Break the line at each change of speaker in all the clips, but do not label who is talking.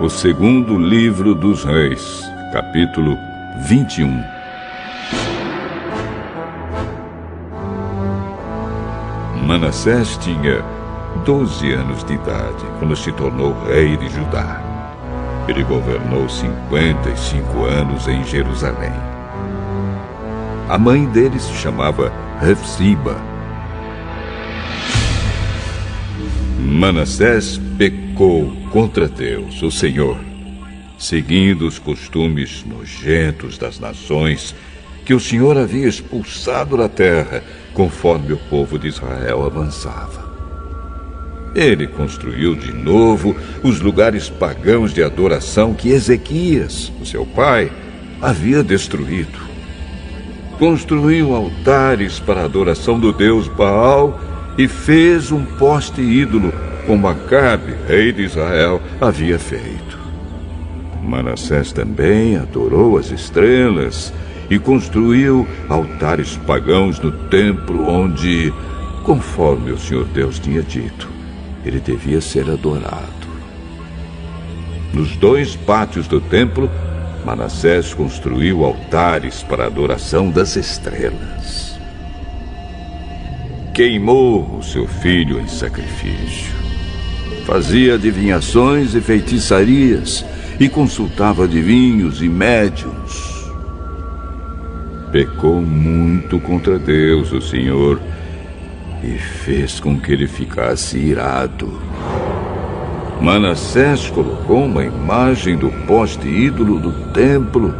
O segundo livro dos Reis, capítulo 21. Manassés tinha 12 anos de idade quando se tornou rei de Judá. Ele governou 55 anos em Jerusalém. A mãe dele se chamava Hefziba. Manassés pecou contra Deus, o Senhor, seguindo os costumes nojentos das nações que o Senhor havia expulsado da terra, conforme o povo de Israel avançava. Ele construiu de novo os lugares pagãos de adoração que Ezequias, o seu pai, havia destruído. Construiu altares para a adoração do deus Baal e fez um poste ídolo, como Acabe, rei de Israel, havia feito. Manassés também adorou as estrelas e construiu altares pagãos no templo onde, conforme o Senhor Deus tinha dito, ele devia ser adorado. Nos 2 pátios do templo, Manassés construiu altares para a adoração das estrelas. Queimou o seu filho em sacrifício. Fazia adivinhações e feitiçarias e consultava adivinhos e médiuns. Pecou muito contra Deus, o Senhor, e fez com que ele ficasse irado. Manassés colocou uma imagem do poste ídolo do templo,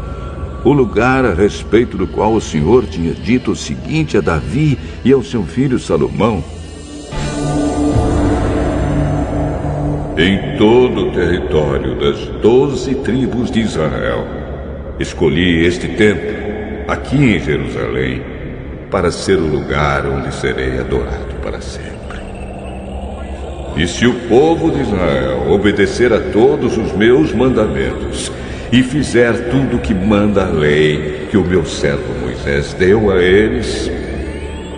o lugar a respeito do qual o Senhor tinha dito o seguinte a Davi e ao seu filho Salomão: em todo o território das 12 tribos de Israel, escolhi este templo, aqui em Jerusalém, para ser o lugar onde serei adorado para sempre. E se o povo de Israel obedecer a todos os meus mandamentos e fizer tudo o que manda a lei que o meu servo Moisés deu a eles,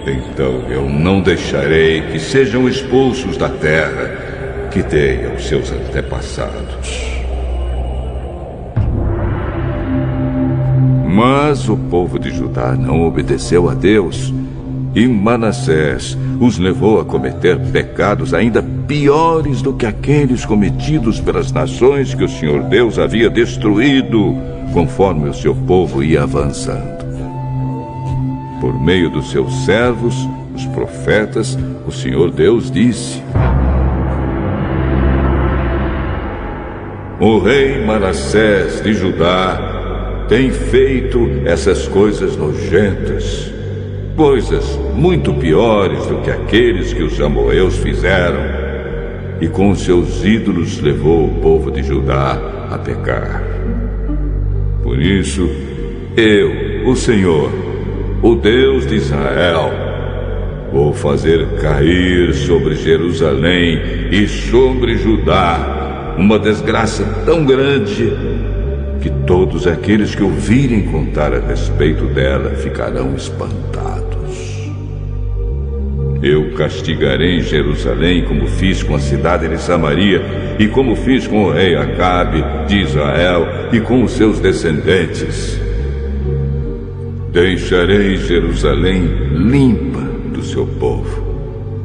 então eu não deixarei que sejam expulsos da terra que dei aos seus antepassados. Mas o povo de Judá não obedeceu a Deus, e Manassés os levou a cometer pecados ainda piores do que aqueles cometidos pelas nações que o Senhor Deus havia destruído, conforme o seu povo ia avançando. Por meio dos seus servos, os profetas, o Senhor Deus disse: o rei Manassés de Judá tem feito essas coisas nojentas, coisas muito piores do que aqueles que os amorreus fizeram, e com seus ídolos levou o povo de Judá a pecar. Por isso, eu, o Senhor, o Deus de Israel, vou fazer cair sobre Jerusalém e sobre Judá uma desgraça tão grande que todos aqueles que ouvirem contar a respeito dela ficarão espantados. Eu castigarei Jerusalém como fiz com a cidade de Samaria e como fiz com o rei Acabe de Israel e com os seus descendentes. Deixarei Jerusalém limpa do seu povo,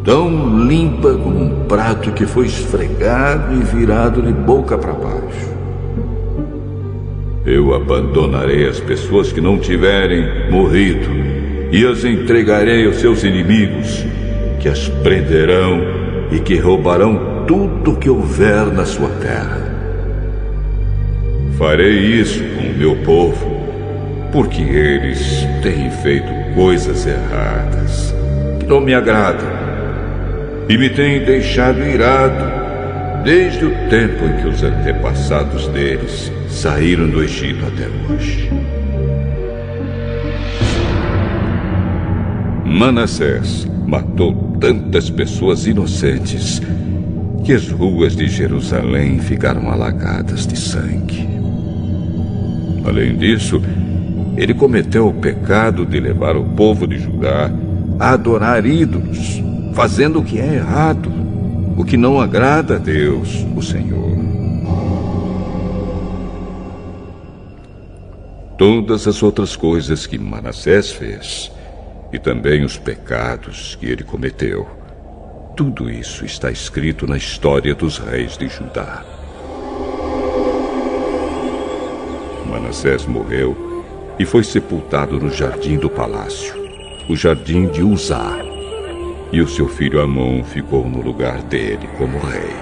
tão limpa como um prato que foi esfregado e virado de boca para baixo. Eu abandonarei as pessoas que não tiverem morrido e as entregarei aos seus inimigos, que as prenderão e que roubarão tudo que houver na sua terra. Farei isso com o meu povo, porque eles têm feito coisas erradas que não me agradam e me têm deixado irado desde o tempo em que os antepassados deles saíram do Egito até hoje. Manassés matou tantas pessoas inocentes que as ruas de Jerusalém ficaram alagadas de sangue. Além disso, ele cometeu o pecado de levar o povo de Judá a adorar ídolos, fazendo o que é errado, o que não agrada a Deus, o Senhor. todas as outras coisas que Manassés fez, e também os pecados que ele cometeu, tudo isso está escrito na história dos reis de Judá. Manassés morreu e foi sepultado no jardim do palácio, o jardim de Uzá, e o seu filho Amon ficou no lugar dele como rei.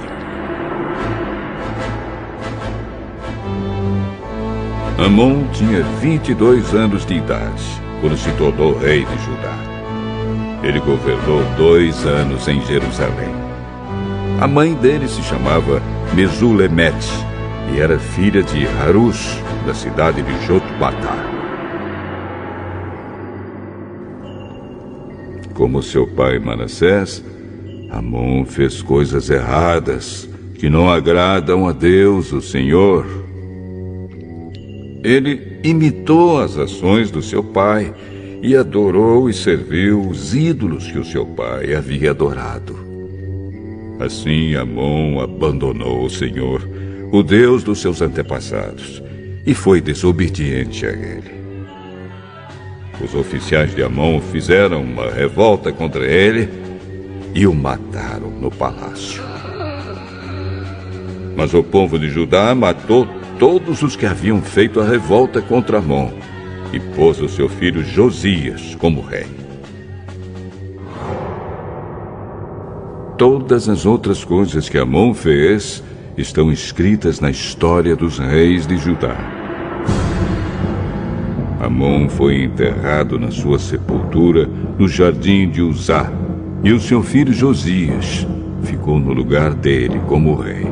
Amon tinha 22 anos de idade quando se tornou rei de Judá. Ele governou 2 anos em Jerusalém. A mãe dele se chamava Mesulemete e era filha de Harus, da cidade de Jotbatá. Como seu pai Manassés, Amon fez coisas erradas que não agradam a Deus, o Senhor. Ele imitou as ações do seu pai e adorou e serviu os ídolos que o seu pai havia adorado. Assim, Amon abandonou o Senhor, o Deus dos seus antepassados, e foi desobediente a ele. Os oficiais de Amon fizeram uma revolta contra ele e o mataram no palácio. Mas o povo de Judá matou todos os que haviam feito a revolta contra Amon e pôs o seu filho Josias como rei. Todas as outras coisas que Amon fez estão escritas na história dos reis de Judá. Amon foi enterrado na sua sepultura no jardim de Uzá, e o seu filho Josias ficou no lugar dele como rei.